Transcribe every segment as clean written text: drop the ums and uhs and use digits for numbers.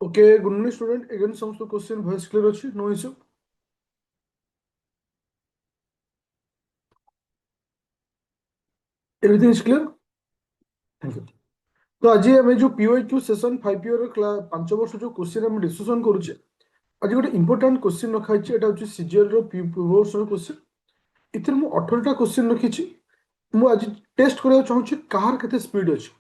Okay, good morning, student. Again, some of the question voice clear ଅଛି, no issue. Everything is clear? Thank you. तो आज ଆମେ ଯୋଉ PYQ session 5 year 5 ବର୍ଷ ଯୋଉ କ୍ୱେଶ୍ଚିନ୍ ଆମେ ଡିସ୍କସନ କରୁଛେ ଆଜି ଗୋଟେ ଇମ୍ପୋର୍ଟାଣ୍ଟ କ୍ୱେଶ୍ଚିନ୍ ରଖା ହେଇଛି ଏଟା ହଉଛି ସିଜିଏଲ ର ପୂର୍ବ ବର୍ଷର କ୍ୱେଶ୍ଚିନ୍ ଏଥିରେ ମୁଁ 18ଟା କ୍ୱେଶ୍ଚିନ୍ ରଖିଛି ମୁଁ ଆଜି ଟେଷ୍ଟ କରିବାକୁ ଚାହୁଁଛି କାହାର କେତେ ସ୍ପିଡ୍ ଅଛି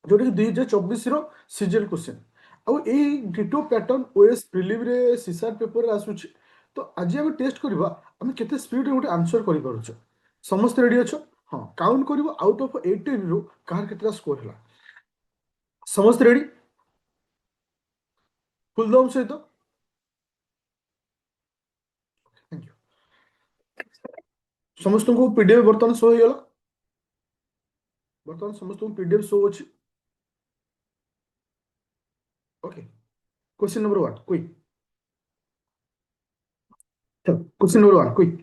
ଯୋଉଟା କି 2024 ର ସିଜିଏଲ କ୍ୱେଶ୍ଚିନ୍ ଆଉ ଏଇ ଡିଟୋ ପ୍ୟାଟର୍ନ ଓଏସ୍ ପ୍ରିଲିମରେ ସିସାର ପେପରରେ ଆସୁଛି ତ ଆଜି ଆମେ ଟେଷ୍ଟ କରିବା ଆମେ କେତେ ସ୍ପିଡରେ ଗୋଟେ ଆନ୍ସର କରିପାରୁଛେ ସମସ୍ତେ ରେଡି ଅଛ ହଁ କାଉଣ୍ଟ କରିବ ଆଉଟ୍ ଅଫ୍ 18 ରୁ କାହାର କେତେଟା ସ୍କୋର ହେଲା ସମସ୍ତେ ରେଡି ଫୁଲ ଦମ୍ ସହିତ ଥ୍ୟାଙ୍କ ୟୁ ସମସ୍ତଙ୍କୁ ପିଡିଏଫ ବର୍ତ୍ତମାନ ଶୋ ହେଇଗଲା ବର୍ତ୍ତମାନ ସମସ୍ତଙ୍କୁ ପିଡିଏଫ ଶୋ ଅଛି okay question number 1 quick question number 1 quick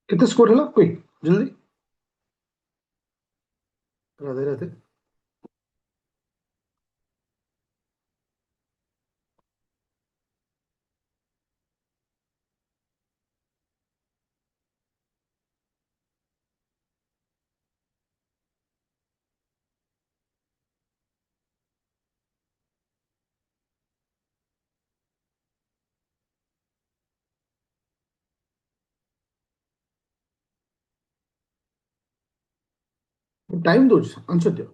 कितने स्कोर है क्विक जल्दी राधे राधे टाइम दो आंसर दियो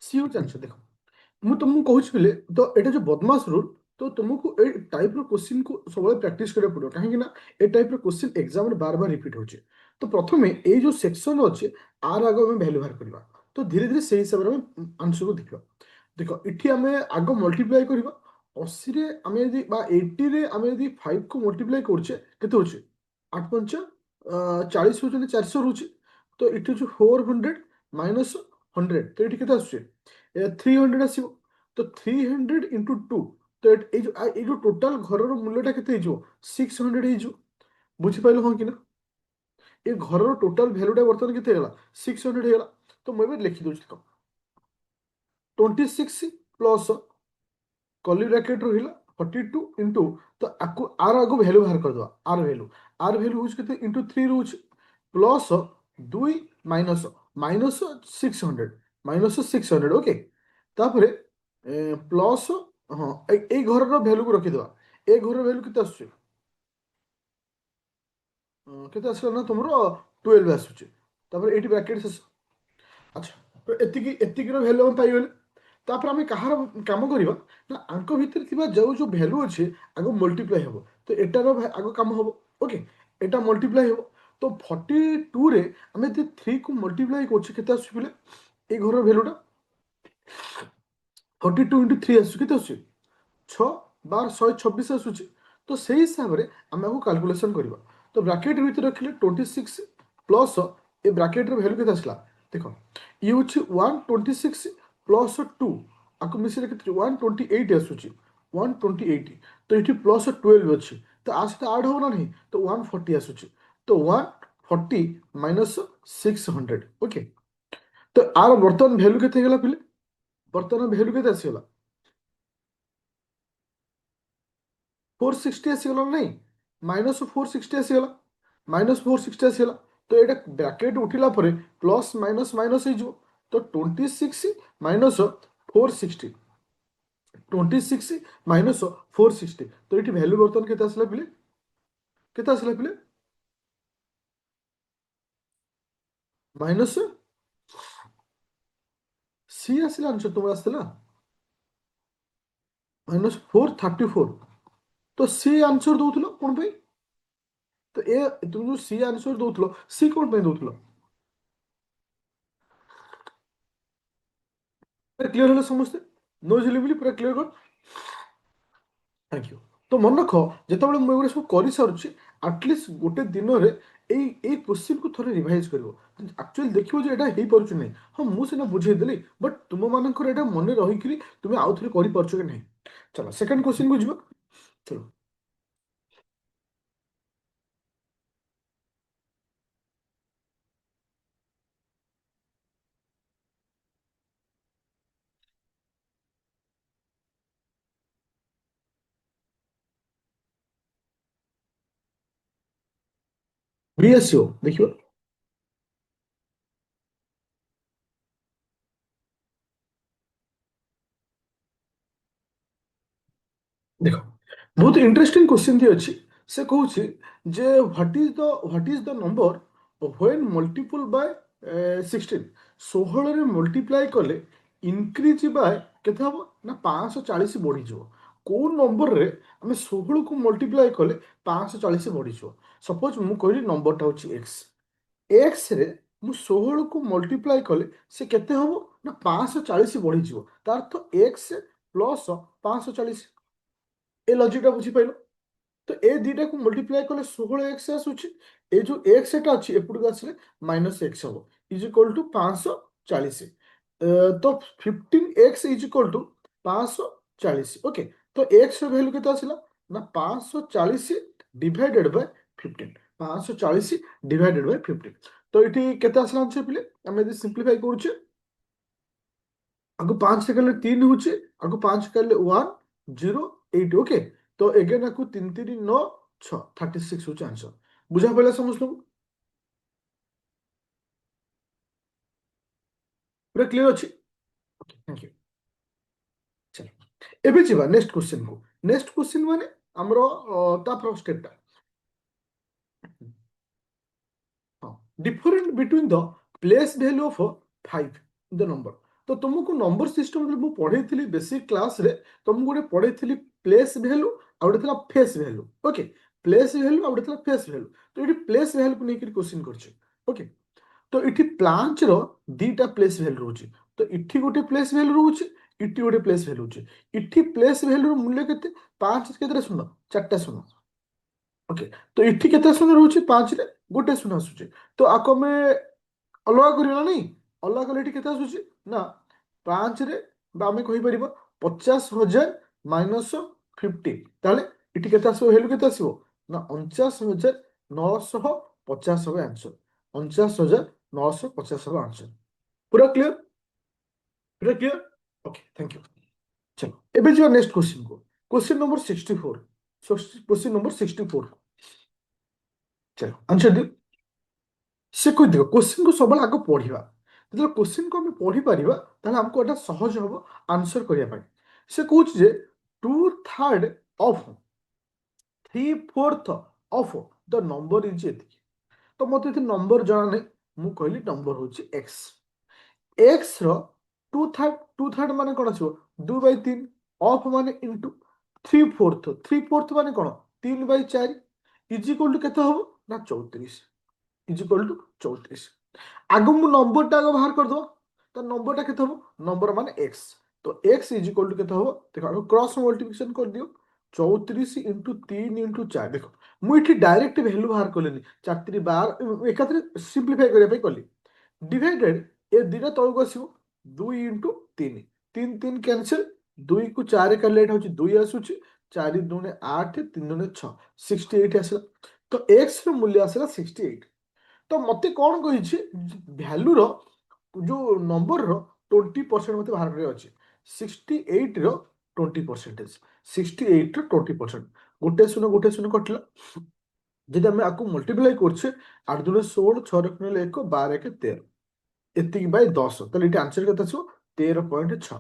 सी हूँ आंसर देखो ମୁଁ ତମକୁ କହୁଛି ପିଲେ ତ ଏଇଟା ଯୋଉ ବଦମାସ ରୁଲ ତ ତୁମକୁ ଏଇ ଟାଇପ ର କ୍ୱେଶ୍ଚିନ୍ କୁ ସବୁବେଳେ ପ୍ରାକ୍ଟିସ କରିବାକୁ ପଡିବ କାହିଁକି ନା ଏ ଟାଇପ ର କ୍ୱେଶ୍ଚିନ୍ ଏକ୍ସାମରେ ବାର ବାର ରିପିଟ ହଉଛି ତ ପ୍ରଥମେ ଏଇ ଯୋଉ ସେକ୍ସନ ଅଛି ଆର ଆଗ ଆମେ ଭ୍ୟାଲୁ ବାହାର କରିବା ତ ଧୀରେ ଧୀରେ ସେଇ ହିସାବରେ ଆମେ ଆନ୍ସରକୁ ଦେଖିବା ଦେଖ ଏଠି ଆମେ ଆଗ ମଲ୍ଟିପ୍ଲାଏ କରିବା 80ରେ ଆମେ ଯଦି ବା 80ରେ ଆମେ ଯଦି 5 କୁ ମଲ୍ଟିପ୍ଲାଏ କରୁଛେ କେତେ ହଉଛି 8 ପଞ୍ଚା 40 ହଉଛନ୍ତି 400 ରହୁଛି ତ ଏଠି ହଉଛି 400 ମାଇନସ୍ 100 ତ ଏଠି କେତେ ଆସୁଛି 300 ଆସିବ ତ 300 ଇଣ୍ଟୁ 2 ତ ଏଇ ଯୋଉ ଟୋଟାଲ ଘରର ମୂଲ୍ୟଟା କେତେ ହେଇଯିବ 600 ହେଇଯିବ ବୁଝିପାରିଲ ହଁ କି ନା ଏ ଘରର ଟୋଟାଲ ଭ୍ୟାଲୁଟା ବର୍ତ୍ତମାନ କେତେ ହେଇଗଲା 600 ହେଇଗଲା ତ ମୁଁ ଏବେ ଲେଖିଦେଉଛି ଦେଖ 26 ପ୍ଲସ୍ କଲି ବ୍ରାକେଟ ରହିଲା 42 ଇଣ୍ଟୁ ତ ଆକୁ ଆର ଆଗ ଭ୍ୟାଲୁ ବାହାର କରିଦେବା ଆର ଭ୍ୟାଲୁ ହେଉଛି କେତେ ଇଣ୍ଟୁ 3 ରହୁଛି ପ୍ଲସ୍ 2 ମାଇନସ୍ ମାଇନସ୍ 600 ଓକେ ତାପରେ ପ୍ଲସ୍ ହଁ ଏଇ ଘରର ଭ୍ୟାଲୁକୁ ରଖିଦେବା ଏ ଘରର ଭ୍ୟାଲୁ କେତେ ଆସୁଛି କେତେ ଆସିଲା ନା ତମର 12 ଆସୁଛି ତାପରେ ଏଇଠି ବ୍ରାକେଟ ଶେଷ ଆଚ୍ଛା ତ ଏତିକିର ଭ୍ୟାଲୁ ଆମେ ପାଇଗଲେ ତାପରେ ଆମେ କାହାର କାମ କରିବା ନା ଆଙ୍କ ଭିତରେ ଥିବା ଯୋଉ ଯୋଉ ଭ୍ୟାଲୁ ଅଛି ଆଗ ମଲ୍ଟିପ୍ଲାଏ ହେବ ତ ଏଟାର ଆଗ କାମ ହେବ ଓକେ ଏଟା ମଲ୍ଟିପ୍ଲାଏ ହେବ ତ 42ରେ ଆମେ ଯଦି 3କୁ ମଲ୍ଟିପ୍ଲାଏ କରୁଛେ କେତେ ଆସୁଛି ପିଲେ ଏଇ ଘରର ଭ୍ୟାଲୁଟା 42 ଇଣ୍ଟୁ 3 ଆସୁଛି କେତେ ଆସୁଛି 6 ବାର 126 ଆସୁଛି ତ ସେଇ ହିସାବରେ ଆମେ ଆକୁ କାଲକୁଲେସନ କରିବା ତ ବ୍ରାକେଟ ଭିତରେ ରଖିଲେ 26 ପ୍ଲସ୍ ଏ ବ୍ରାକେଟର ଭ୍ୟାଲୁ କେତେ ଆସିଲା ଦେଖ ଇଏ ହେଉଛି 126 ପ୍ଲସ୍ 2 ଆକୁ ମିଶିଲେ କେତେ 128 ଆସୁଛି 128 ତ ଏଠି ପ୍ଲସ୍ 12 ଅଛି ତ ଆ ସହିତ ଆଡ୍ ହବ ନା ନାହିଁ ତ 140 ଆସୁଛି ତ 140 ମାଇନସ୍ 600 ଓକେ ତ ଆର ବର୍ତ୍ତମାନ ଭ୍ୟାଲୁ କେତେ ହେଇଗଲା ପିଲେ ବର୍ତ୍ତମାନ ଭ୍ୟାଲୁ କେତେ ଆସିଗଲା 460 ଆସିଗଲା ନା ନାହିଁ ମାଇନସ୍ 460 ଆସିଗଲା ଆସିଗଲା ତ ଏଇଟା ବ୍ରାକେଟ ଉଠିଲା ପରେ ପ୍ଲସ୍ ମାଇନସ୍ ମାଇନସ୍ ହେଇଯିବ ତ 26 ମାଇନସ୍ 460 ମାଇନସ୍ 460 ତ ଏଇଠି ଭ୍ୟାଲୁ ବର୍ତ୍ତମାନ କେତେ ଆସିଲା ପିଲେ ମାଇନସ୍ ସି ଆସିଲା ଆନ୍ସର ତୁମର ଆସିଥିଲା -434 ତ ସି ଆନ୍ସର ଦଉଥିଲ କଣ ପାଇଁ ତ ତୁମେ ଯୋଉ ସି ଆନ୍ସର ଦଉଥିଲ, ସି କଣ ପାଇଁ ଦଉଥିଲ? କ୍ଲିୟର ହେଲେ ସମସ୍ତେ? नो ଝିଲିମିଲି ପୁରା କ୍ଲିୟର କର। Thank you. ତ ମନେ ରଖ, ଯେତେବେଳେ ମୁଁ ଏଗୁଡ଼ା ସବୁ କରିସାରୁଛି, ଆଟଲିଷ୍ଟ ଗୋଟେ ଦିନରେ ଏଇ କୋଶ୍ଚିନ୍କୁ ଥରେ ରିଭାଇଜ କରିବ। ଆକ୍ଚୁଆଲି ଦେଖିବ ଯେ ଏଇଟା ହେଇପାରୁଛି ନାହିଁ। ହଁ ମୁଁ ସିନା ବୁଝେଇଦେଲି, ବଟ୍ ତୁମମାନଙ୍କର ଏଇଟା ମନେ ରହିକିରି ତୁମେ ଆଉ ଥରେ କରିପାରୁଛ କି ନାହିଁ। ଚାଲ ସେକେଣ୍ଡ କୋଶ୍ଚିନ୍କୁ ଯିବା। ଚାଲ ବି ଆସିବ ଦେଖିବା। ଦେଖ, ବହୁତ ଇଣ୍ଟରେଷ୍ଟିଂ କ୍ୱେଶ୍ଚିନ୍ ଟି ଅଛି। ସେ କହୁଛି ଯେ what is the number when multiple by 16। 16ରେ ମଲ୍ଟିପ୍ଲାଏ କଲେ ଇନକ୍ରିଜ ବାୟ କେତେ ହବ ନା 540 ବଢିଯିବ। କୋଉ ନମ୍ବରରେ ଆମେ 16କୁ ମଲ୍ଟିପ୍ଲାଏ କଲେ 540 ବଢିଯିବ? ସପୋଜ ମୁଁ କହିଲି ନମ୍ବରଟା ହଉଛି ଏକ୍ସ। ଏକ୍ସରେ ମୁଁ 16କୁ ମଲ୍ଟିପ୍ଲାଏ କଲେ ସେ କେତେ ହବ ନା 540 ବଢିଯିବ। ତାର ଅର୍ଥ ଏକ୍ସ ପ୍ଲସ୍ 540। ଏ ଲଜିକଟା ବୁଝିପାରିଲ? ତ ଏ ଦିଟାକୁ ମଲ୍ଟିପ୍ଲାଏ କଲେ 16x ଆସୁଛି। ଏ ଯୋଉ x ଟା ଅଛି ଏପଟକୁ ଆସିଲେ -x ହବ, ଇଜ ଇକ୍ୱାଲ ଟୁ 540। ତ 15x is equal to 540। Okay, ତ x ର ଭ୍ୟାଲୁ କେତେ ଆସିଲା ନା 540 ଡିଭାଇଡେଡ୍ ବାଇ 15। 540 divided by 15। ତ ଏଠି କେତେ ଆସିଲା ଆନ୍ସର ପିଲେ? ଆମେ ଯଦି ସିମ୍ପ୍ଲିଫାଇ କରୁଛେ, ଆଗକୁ 5 କଲେ 3 ହଉଛି, ଆଗକୁ 5 କଲେ 108। ଓକେ, ତ ଏଗେନ୍ ଆକୁ 3 3 9 6 36 ହଉଛି ଆନ୍ସର। ବୁଝା ପଡ଼ିଲା ସମସ୍ତଙ୍କୁ? ପୁରା କ୍ଲିୟର ଅଛି? Okay, thank you. ଚାଲ ଏବେ ଯିବା ନେକ୍ସଟ କ୍ୱେଶ୍ଚିନ୍କୁ। ନେକ୍ସଟ କ୍ୱେଶ୍ଚିନ୍ ମାନେ ଆମର ତାପରେ ଷ୍ଟେପଟା। ହଁ, different between the place value of 5 the number. ତ ତୁମକୁ ନମ୍ବର ସିଷ୍ଟମ ମୁଁ ପଢେଇଥିଲି ବେସିକ କ୍ଲାସରେ। ତୁମକୁ ଗୋଟେ ପଢେଇଥିଲି ପ୍ଲେସ୍ ଭ୍ୟାଲୁ, ଆଉ ଗୋଟେ ଥିଲା face value. Okay, place value ଆଉ ଗୋଟେ ଥିଲା ଫେସ୍ ଭ୍ୟାଲୁ। ତ ଏଠି ପ୍ଲେସ୍ ଭ୍ୟାଲୁକୁ ନେଇକି କ୍ୱେଶ୍ଚିନ୍ କରିଛି। ଓକେ, ତ ଏଠି ପ୍ଲାଞ୍ଚର ଦିଟା ପ୍ଲେସ୍ ଭ୍ୟାଲୁ ରହୁଛି। ତ ଏଠି ଗୋଟେ ପ୍ଲେସ୍ ଭ୍ୟାଲୁ ରହୁଛି, ଏଠି ଗୋଟେ ପ୍ଲେସ୍ ଭ୍ୟାଲୁ ରହୁଛି। ଏଠି ପ୍ଲେସ୍ ଭ୍ୟାଲୁର ମୂଲ୍ୟ କେତେ? 5 କେତେଟା ଶୂନ? 4ଟା ଶୂନ। ଓକେ, ତ ଏଠି କେତେ ଶୂନ ରହୁଛି? 5ରେ ଗୋଟେ ଶୂନ ଆସୁଛି। ତ ଆକୁ ଆମେ ଅଲଗା କରିବା ନା ନାଇଁ? ଅଲଗା କଲେ ଏଠି କେତେ ଆସୁଛି ନା 5ରେ, ବା ଆମେ କହିପାରିବା 50,000 ମାଇନସ୍ 50। ତାହେଲେ ଏଠି କେତେ ଆସିବ? ଭ୍ୟାଲୁ କେତେ ଆସିବ ନା 49,950 হবে ଆନ୍ସର। 49,950 হবে ଆନ୍ସର। ପୁରା କ୍ଲିୟର? ପୁରା କ୍ଲିୟର? Okay, thank you. चलो ଏବେ ଯିବା ନେକ୍ସଟ କ୍ୱେଶ୍ଚିନ୍କୁ। Question number 64। Question number 64। ଚାଲ ଆନ୍ସର ଦିଅ। ସେ କହିଦିଅ କ୍ୱେଶ୍ଚିନ୍କୁ ସବୁବେଳେ ଆଗ ପଢିବା। ଯେତେବେଳେ କ୍ୱେଶ୍ଚିନ୍କୁ ଆମେ ପଢିପାରିବା, ତାହେଲେ ଆମକୁ ଏଇଟା ସହଜ ହବ ଆନ୍ସର କରିବା ପାଇଁ। ସେ କହୁଛି ଯେ 2/3 of 3/4 of the number is ଏତିକି। ତ ମତେ ଏଠି ନମ୍ବର ଜଣା ନାହିଁ, ମୁଁ କହିଲି ନମ୍ବର ହଉଛି ଏକ୍ସ। ଏକ୍ସ ର 2/3 ମାନେ କଣ ଆସିବ? 2/3 ଅଫ୍ ମାନେ ଇଣ୍ଟୁ 3/4। 3/4 ମାନେ କଣ? 3/4 ଇଜ ଇକ୍ୱାଲ ଟୁ କେତେ ହବ ନା 34। Is equal to 34। ଆଗ ମୁଁ ନମ୍ବରଟା ଆଗ ବାହାର କରିଦବା। ତ ନମ୍ବରଟା କେତେ ହବ? ନମ୍ବର ମାନେ ଏକ୍ସ। ତ ଏକ୍ସ ଇଜ ଇକ୍ୱାଲ ଟୁ କେତେ ହବ? ଦେଖ ଆଗ କ୍ରସ୍ ମଲ୍ଟିପ୍ଲିକେସନ କରିଦିଅ। 34 ଇଣ୍ଟୁ 3 ଇଣ୍ଟୁ 4। ଦେଖ ମୁଁ ଏଠି ଡାଇରେକ୍ଟ ଭ୍ୟାଲୁ ବାହାର କଲିନି, 4 12 ଏକାଥରେ ସିମ୍ପ୍ଲିଫାଇ କରିବା ପାଇଁ କଲି। ଡିଭାଇଡେଡ୍ ଏ ଦିଟା ତଳକୁ ଆସିବ, 2 ଇଣ୍ଟୁ 3। 3 3 କ୍ୟାନସେଲ, 2 କୁ 4 କାଟିଲେ ଏଇଟା ହଉଛି 2 ଆସୁଛି। 4 2 8, 3 2 6, 68 ଆସିଲା। ତ ଏକ୍ସ ର ମୂଲ୍ୟ ଆସିଲା 68। ତ ମତେ କଣ କହିଛି? ଭ୍ୟାଲୁର ଯୋଉ ନମ୍ବରର 20% ମତେ ବାହାର କରିବାର ଅଛି। 68 ର 20%। 68 ର 20%। ଗୋଟେ ଶୂନ ଗୋଟେ ଶୂନ କଟିଲା। ଯଦି ଆମେ ଆକୁ ମଲ୍ଟିପ୍ଲାଏ କରୁଛେ, 8 2 16, 6 1 1, 12 1 13, ଏତିକି ବାଇ 10। ତାହେଲେ ଏଠି ଆନ୍ସର କେତେ ଆସିବ? 13.6।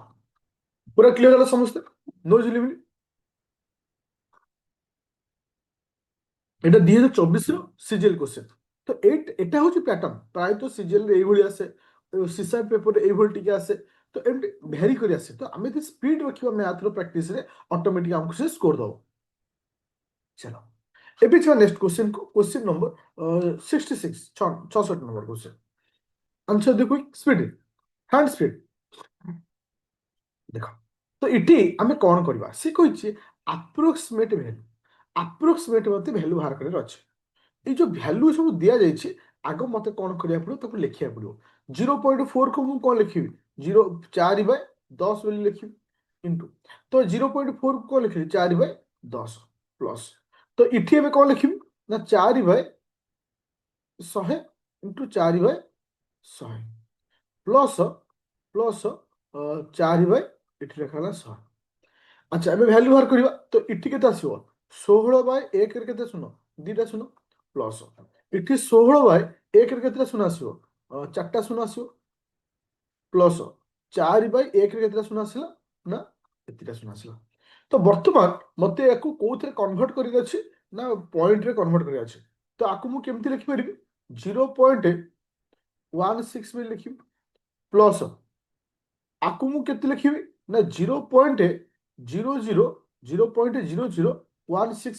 ପୁରା କ୍ଲିୟର ହେଲା ସମସ୍ତେ? नो ଝିଲିମିଲି? এটা 2024 ସିଜିଏଲ କ୍ୱେଶ୍ଚନ। ତ ଏଇଟା ହଉଛି ପ୍ୟାଟର୍ନ। ପ୍ରାୟତଃ ସିଜିଏଲରେ ଏଇଭଳି ଆସେ, ସିସାଇ ପେପରରେ ଏଇଭଳି ଟିକେ ଆସେ। ତ ଏମିତି ଭ୍ୟାରି କରି ଆସେ। ତ ଆମେ ଯଦି ସ୍ପିଡ ରଖିବା ମ୍ୟାଥର ପ୍ରାକ୍ଟିସରେ, ଅଟୋମେଟିକ ଆମକୁ ସେ ସ୍କୋର ଦବ। ଚାଲ ଏବେ ଯିବା ନେକ୍ସଟ क्वेश्चन को question number 66 66 number question answer the quick speed hand speed ଦେଖ ତ ଏଠି ଆମେ କଣ କରିବା ସେ କହିଛି ଆପ୍ରୋକ୍ସିମେଟ ମତେ ଭ୍ୟାଲୁ ବାହାର କରିବାର ଅଛି ଏଇ ଯୋଉ ଭ୍ୟାଲୁ ସବୁ ଦିଆଯାଇଛି ଆଗ ମତେ କଣ କରିବାକୁ ପଡିବ ତାକୁ ଲେଖିବାକୁ ପଡିବ 0.4 କୁ ମୁଁ କଣ ଲେଖିବି 4/10 ବୋଲି ଲେଖିବି ଇଣ୍ଟୁ ତ 0.4 କୁ କଣ ଲେଖିବି 4/10 ପ୍ଲସ୍ ତ ଏଠି ଏବେ କଣ ଲେଖିବି ନା 4/100 ଇଣ୍ଟୁ 4/100 ପ୍ଲସ୍ ପ୍ଲସ୍ 4 ଏଠି ଲେଖା ହେଲା 100 আচ্ছা ଏବେ ଭ୍ୟାଲୁ ବାହାର କରିବା ତ ଏଠି କେତେ ଆସିବ 16/1 ରେ କେତେ ଶୂନ ଦିଟା ଶୂନ ପ୍ଲସ୍ ଏଠି 16/1 ରେ କେତେଟା ଶୂନ ଆସିବ ଚାରିଟା ଶୂନ ଆସିବ ପ୍ଲସ୍ 4/1 ରେ କେତେଟା ଶୂନ ଆସିଲା ନା ଏତିଟା ଶୂନ ଆସିଲା ତ ବର୍ତ୍ତମାନ ମତେ ୟାକୁ କୋଉଥିରେ କନଭର୍ଟ କରିବାର ଅଛି ନା ପଏଣ୍ଟରେ କନଭର୍ଟ କରିବାର ଅଛି ତ ଆକୁ ମୁଁ କେମିତି ଲେଖିପାରିବି 0.16 ବୋଲି ଲେଖିବି ପ୍ଲସ୍ ଆକୁ ମୁଁ କେତେ ଲେଖିବି ନା 0.00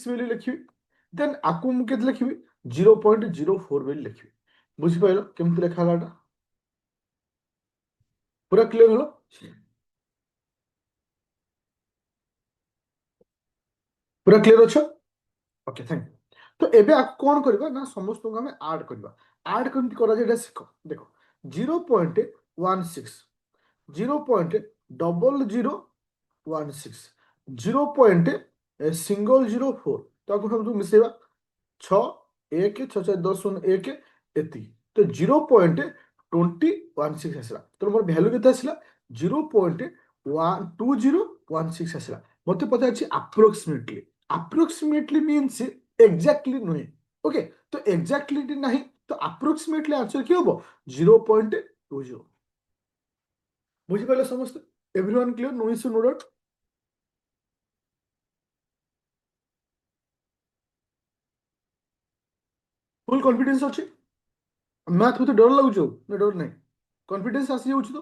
ବୋଲି ଲେଖିବି ଦେନ୍ ଆକୁ ମୁଁ କେତେ ଲେଖିବି 0.04 ବୋଲି ଲେଖିବି ବୁଝିପାରିଲ କେମିତି ଲେଖା ହେଲା ଏଟା ପୁରା କ୍ଲିୟର ହলো ପୁରା କ୍ଲିୟର ଅଛ ଓକେ ଥ୍ୟାଙ୍କ ତ ଏବେ ଆକୁ କଣ କରିବା ନା ସମସ୍ତଙ୍କୁ ଆମେ ଆଡ୍ କରିବା ଆଡ୍ କେମିତି କରାଯାଏ ଏଟା ଶିଖ ଦେଖ 0.16 0.0016 0.004 ତାକୁ ସବୁ ମିଶେଇବା 6 1 6 4 10 0 1 ଏତିକି ତ 0.2016 ଆସିଲା ତ ମୋର ଭ୍ୟାଲୁ କେତେ ଆସିଲା 0.2016 ଆସିଲା ମତେ ପଚାରିଛି ଆପ୍ରୋକ୍ସିମେଟଲି ମିନ୍ସ ଏକ୍ଜାକ୍ଟଲି ନୁହେଁ ଓକେ ତ ଏକ୍ଜାକ୍ଟଲି ନାହିଁ ତ ଆପ୍ରୋକ୍ସିମେଟଲି ଆନ୍ସର କି ହବ 0.20 ବୁଝିପାରିଲେ ସମସ୍ତେ everyone clear no issue no doubt full confidence ଅଛି ମ୍ୟାଥ ମତେ ଡର ଲାଗୁଛି ଆଉ ନା ଡର ନାହିଁ କନଫିଡେନ୍ସ ଆସିଯାଉଛି ତ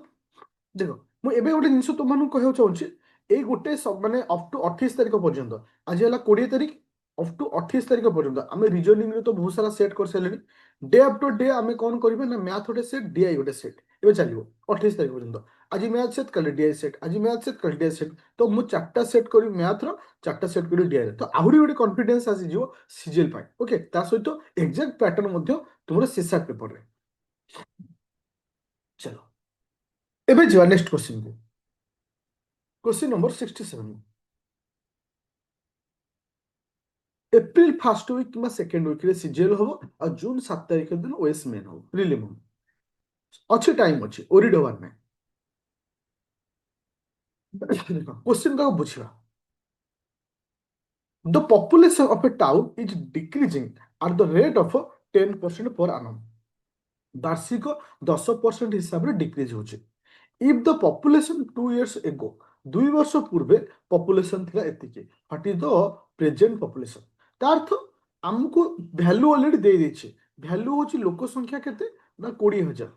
ଦେଖ ମୁଁ ଏବେ ଗୋଟେ ଜିନିଷ ତୁମମାନଙ୍କୁ କହିବାକୁ ଚାହୁଁଛି ଏଇ ଗୋଟେ ମାନେ ଅପ୍ ଟୁ 28 ତାରିଖ ପର୍ଯ୍ୟନ୍ତ ଆଜି ହେଲା 20 ତାରିଖ ଅପ୍ ଟୁ 28 ତାରିଖ ପର୍ଯ୍ୟନ୍ତ ଆମେ ରିଜନିଂରେ ତ ବହୁତ ସାରା ସେଟ୍ କରିସାରିଲେଣି ଡେ ଆଫ୍ଟର ଡେ ଆମେ କଣ କରିବା ନା ମ୍ୟାଥ ଗୋଟେ ସେଟ୍ ଡିଆଇ ଗୋଟେ ସେଟ୍ ଏବେ ଚାଲିବ 28 ତାରିଖ ପର୍ଯ୍ୟନ୍ତ ଆଜି ମ୍ୟାଥ ସେଟ୍ କାଲି ଡିଆଇ ସେଟ୍ ଆଜି ମ୍ୟାଥ ସେଟ୍ କାଲି ଡିଆଇ ସେଟ୍ ତ ମୁଁ 4ଟା ସେଟ୍ କରିବି ମ୍ୟାଥର 4ଟା ସେଟ୍ କରିବି ଡିଆଇ ତ ଆହୁରି ଗୋଟେ କନଫିଡେନ୍ସ ଆସିଯିବ ସିଜିଏଲ ପାଇଁ ଓକେ ତା ସହିତ ଏକ୍ସାକ୍ଟ ପ୍ୟାଟର୍ନ ମଧ୍ୟ ତୁମର ସିସାର ପେପରରେ ଚାଲ ଏବେ ଯିବା ନେକ୍ସଟ କ୍ୱେଶ୍ଚିନ୍ କୁ question number 67 April first week कि सेकेंड वीक रे सीजीएल हो और जून 7 तारिख दिन ओएस मेन हो रिलीम हो अच्छे टाइम अच्छे ओरिड होवार नहीं क्वेश्चन का बुझिबा the population of a town is decreasing at the rate of 10% per annum वार्षिक 10% हिसाब रे डिक्रीज होचे if the population 2 years ago 2 वर्ष पूर्वे पॉपुलेशन थिला एतिके what is the present population ता अर्थ हमको वैल्यू ऑलरेडी दे देछे वैल्यू होची लोक संख्या केते ना 20,000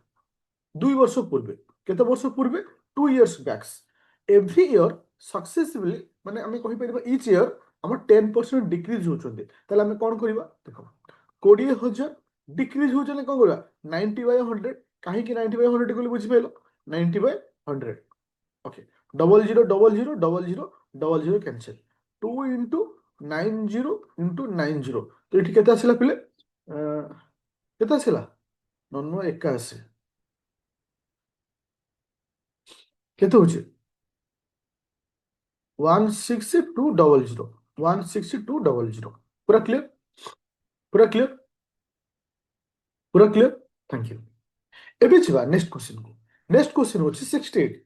2 वर्ष पूर्वे केते वर्ष पूर्वे 2 years backs every year successively माने हमें कहि परिबा ईच ईयर हम 10% डिक्रीज होचोंदे ताले हमें कोन करबा देखो 20,000 डिक्रीज होचने कोन करबा 90/100 काहे कि 90/100 को बुझि पेलो 90/100 okay double zero cancel 2 into 90 तो ये केते आसिला पिले केते आसिला 981 केते होचे 16200 16200 पूरा क्लियर पूरा क्लियर पूरा क्लियर थैंक यू एबे छिबा नेक्स्ट क्वेश्चन होची 68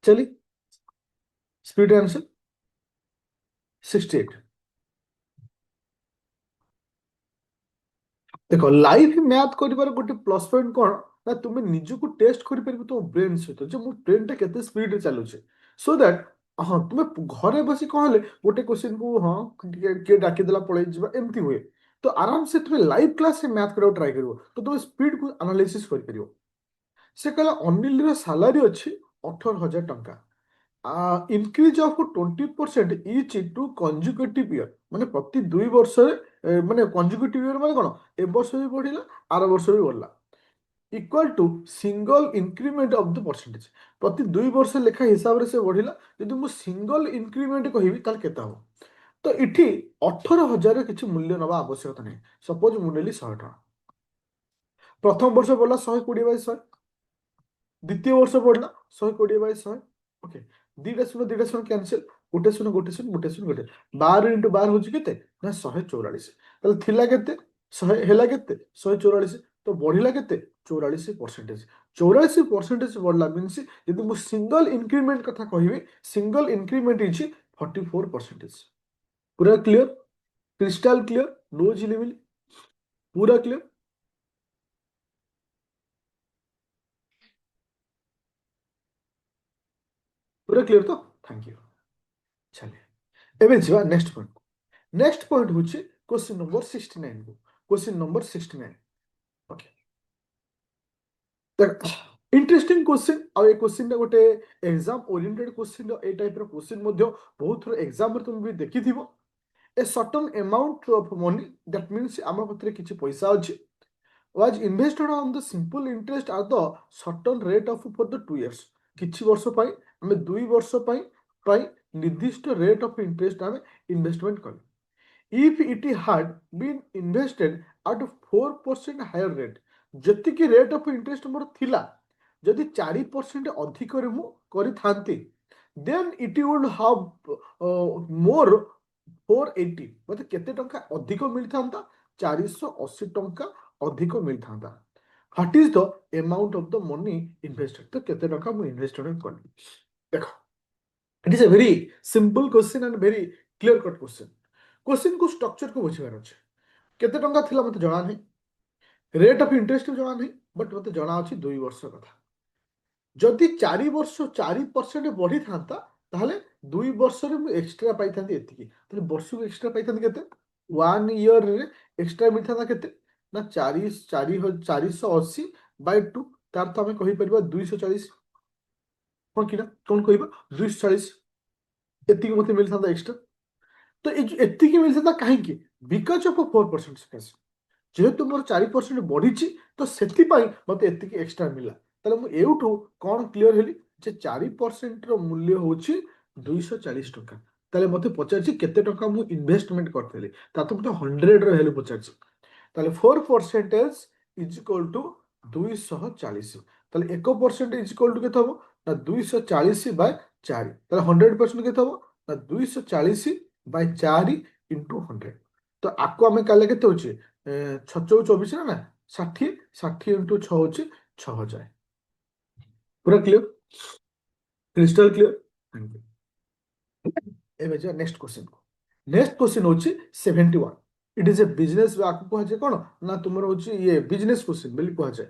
चली स्पीड आंसर 68 देखो लाइव मैथ करिबार गोटे प्लस पॉइंट कोन ना तुमे निजको टेस्ट करि परबो तो ब्रेन सहित जे मो ब्रेन टा केते स्पीड रे चालुचे सो दैट हाँ तुमे घरे बसी कहले गोटे क्वेश्चन को हाँ के डाकी देला पळै जिबा एम्ति हुए तो आराम से तुमे लाइव क्लास से मैथ करबो ट्राई करिवो तो तुमे स्पीड को एनालिसिस करि परिवो से कहला अनिल रो सैलरी अछि 18,000 टंका increase of 20% each to consecutive year, ମାନେ ପ୍ରତି 2 ବର୍ଷରେ ମାନେ କଞ୍ଜୁକେଟିଭ ଇୟର ମାନେ କ'ଣ, ଏ ବର୍ଷ ବି ବଢିଲା ଆର ବର୍ଷ ବି ବଢିଲା, equal to single increment of the percentage. ପ୍ରତି 2 ବର୍ଷ ଲେଖା ହିସାବରେ ସେ ବଢିଲା। ଯଦି ମୁଁ ସିଙ୍ଗଲ ଇନକ୍ରିମେଣ୍ଟ କହିବି ତାହେଲେ କେତେ ହବ? ତ ଏଠି 18,000 କିଛି ମୂଲ୍ୟ ନେବା ଆବଶ୍ୟକତା ନାହିଁ। ସପୋଜ ମୁଁ ନେଲି 100 ଟଙ୍କା, ପ୍ରଥମ ବର୍ଷ ପଡ଼ିଲା 120/100, ଦ୍ୱିତୀୟ ବର୍ଷ ପଡ଼ିଲା 120/100। ଓକେ, ଦୁଇଟା ଶୂନ କ୍ୟାନସେଲ, ଗୋଟେ ଶୂନ ଗୋଟେ ଶୂନ ଗୋଟେ ଶୂନ ଗୋଟେ, 12 × 12 ହଉଛି କେତେ ନା 144। ତାହେଲେ ଥିଲା କେତେ 100, ହେଲା କେତେ 144, ତ ବଢିଲା କେତେ 44%। 44% ବଢିଲା ମିନ୍ସ ଯଦି ମୁଁ ସିଙ୍ଗଲ ଇନକ୍ରିମେଣ୍ଟ କଥା କହିବି, ସିଙ୍ଗଲ ଇନକ୍ରିମେଣ୍ଟ ଇଜ 44%। ପୁରା କ୍ଲିୟର, କ୍ରିଷ୍ଟାଲ କ୍ଲିୟର, नो झिलिमिली, पूरा क्लियर। पूरा क्लियर तो थैंक यू। चलिए एवं जी नेक्स्ट पॉइंट। नेक्स्ट पॉइंट हूँ क्वेश्चन नंबर 69 को, question number 69। Okay, interesting question आ ये क्वेश्चन गोटे एग्जाम ओरिएंटेड क्वेश्चन, ए टाइप रो क्वेश्चन मध्ये बहुत थोड़ा एग्जाम तुम भी देखि थिबो। A certain amount of money, that means आम पाखे किछि पैसा अछि, was invested on the simple interest at the certain rate of for the 2 years। କିଛି ବର୍ଷ ପାଇଁ ଆମେ 2 ବର୍ଷ ପାଇଁ ନିର୍ଦ୍ଦିଷ୍ଟ ରେଟ୍ ଅଫ୍ ଇଣ୍ଟରେଷ୍ଟ ଆମେ ଇନଭେଷ୍ଟମେଣ୍ଟ କଲେ। If it had been invested at 4% higher rate, ଯେତିକି ରେଟ୍ ଅଫ୍ ଇଣ୍ଟରେଷ୍ଟ ମୋର ଥିଲା ଯଦି 4% ଅଧିକରେ ମୁଁ କରିଥାନ୍ତି, ଦେନ୍ ଇଟ୍ ୱୁଡ୍ ହାଭ୍ ମୋର 480, ମୋତେ କେତେ ଟଙ୍କା ଅଧିକ ମିଳିଥାନ୍ତା? 480 ଟଙ୍କା ଅଧିକ ମିଳିଥାନ୍ତା। What is the amount of the money invested, ତ କେତେ ଟଙ୍କା ମୁଁ ଇନଭେଷ୍ଟମେଣ୍ଟ କଲି? ଦେଖ, ଇଟ୍ is a very simple question and very clear cut question. Question କୁ ଷ୍ଟ୍ରକ୍ଚର କୁ ବୁଝିବାର ଅଛି। କେତେ ଟଙ୍କା ଥିଲା ମୋତେ ଜଣା ନାହିଁ, ରେଟ୍ ଅଫ୍ ଇଣ୍ଟରେଷ୍ଟ ଜଣା ନାହିଁ, ବଟ୍ ମୋତେ ଜଣା ଅଛି 2 ବର୍ଷ କଥା। ଯଦି 4 ବର୍ଷ 4% ବଢିଥାନ୍ତା ତାହେଲେ 2 ବର୍ଷରେ ମୁଁ ଏକ୍ସଟ୍ରା ପାଇଥାନ୍ତି ଏତିକି, ତାହେଲେ ବର୍ଷକୁ ଏକ୍ସଟ୍ରା ପାଇଥାନ୍ତି କେତେ? 1 ଇୟରରେ ଏକ୍ସଟ୍ରା ମିଳିଥାନ୍ତା କେତେ ନା 480/2, ତାର ତ ଆମେ କହିପାରିବା 240, କ'ଣ କିନା କ'ଣ କହିବା 240, ଏତିକି ମୋତେ ମିଳିଥାନ୍ତା ଏକ୍ସଟ୍ରା। ତ ଏତିକି ମିଳିଥାନ୍ତା କାହିଁକି? ବିକଜ ଅଫ୍ 4% ସକାଶେ, ଯେହେତୁ ମୋର 4% ବଢିଛି ତ ସେଥିପାଇଁ ମୋତେ ଏତିକି ଏକ୍ସଟ୍ରା ମିଳିଲା। ତାହେଲେ ମୁଁ ଏଇଠୁ କ'ଣ କ୍ଲିୟର ହେଲି ଯେ 4%ର ମୂଲ୍ୟ ହେଉଛି 240 ଟଙ୍କା। ତାହେଲେ ମୋତେ ପଚାରିଛି କେତେ ଟଙ୍କା ମୁଁ ଇନଭେଷ୍ଟମେଣ୍ଟ କରିଥିଲି, ତା ତ ମୋତେ 100ର ଭ୍ୟାଲୁ ପଚାରିଛି। ତାହେଲେ 4% ଇଜ ଇକ୍ୱାଲ ଟୁ 240। ତାହେଲେ 1% ଇଜ ଇକ୍ୱାଲ ଟୁ କେତେ ହବ ନା 240/4। ତାହେଲେ 100% କେତେ ହବ ନା 240/4 ଇଣ୍ଟୁ 100। ତ ଆକୁ ଆମେ କାଲେ କେତେ ହଉଛି 6×24 ନା 60, 60 × 6 ହଉଛି 6000। पूरा clear, crystal clear, thank you. ଏବେ ଯିବା ନେକ୍ସଟ କ୍ୱେଶ୍ଚିନ୍ କୁ। ନେକ୍ସଟ କ୍ୱେଶ୍ଚିନ୍ ହଉଛି 71। ଇଟ୍ ଇଜ ଏ ବିଜନେସ୍, ଆକୁ କୁହାଯାଏ କ'ଣ ନା ତୁମର ହଉଛି ଇଏ ବିଜନେସ୍ କ୍ୱେଶ୍ଚିନ୍ ବୋଲି କୁହାଯାଏ,